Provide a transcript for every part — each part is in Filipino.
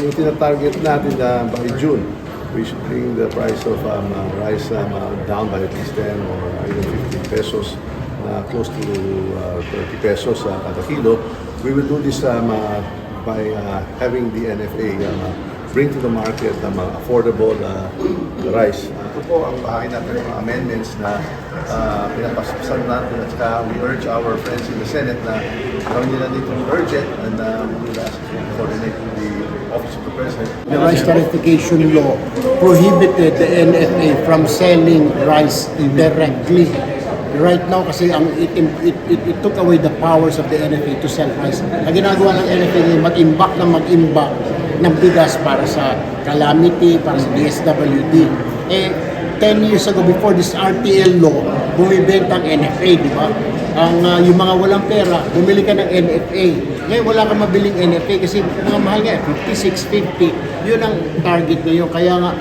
Yung tinatarget natin na by June, we should bring the price of rice down by at least 10 or even 15 pesos, close to 30 pesos kada kilo. We will do this by having the NFA bring to the market affordable rice. Ito po ang bahagi natin ng mga amendments na pinapasasan natin at saka we urge our friends in the Senate na gawin nila dito urgent and we will ask them to coordinate with the Office of the President. The rice tarification law prohibited the NFA from selling rice directly. Right now kasi it took away the powers of the NFA to sell rice. Ang ginagawa ng NFA ay mag-imbak ng bigas para sa calamity, para sa DSWD. 10 years ago, before this RTL law, bumibenta ang NFA, di ba? Yung mga walang pera, bumili ka ng NFA. Ngayon, wala kang mabiling NFA kasi mga mahal nga, 56.50. Yun ang target ngayon. Kaya nga,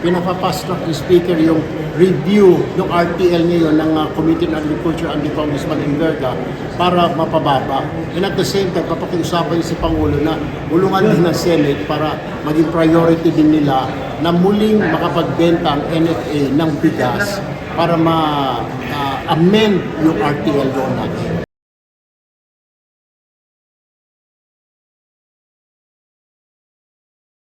pinapapasok ng speaker yung review ng RTL ngayon ng Committee on Agriculture and Congressman Enverga para mapababa. And at the same time, papakiusapan niya si Pangulo na bulungan din ng Senate para maging priority din nila na muling makapagbenta ang NFA ng bigas para ma-amend yung RTL law natin.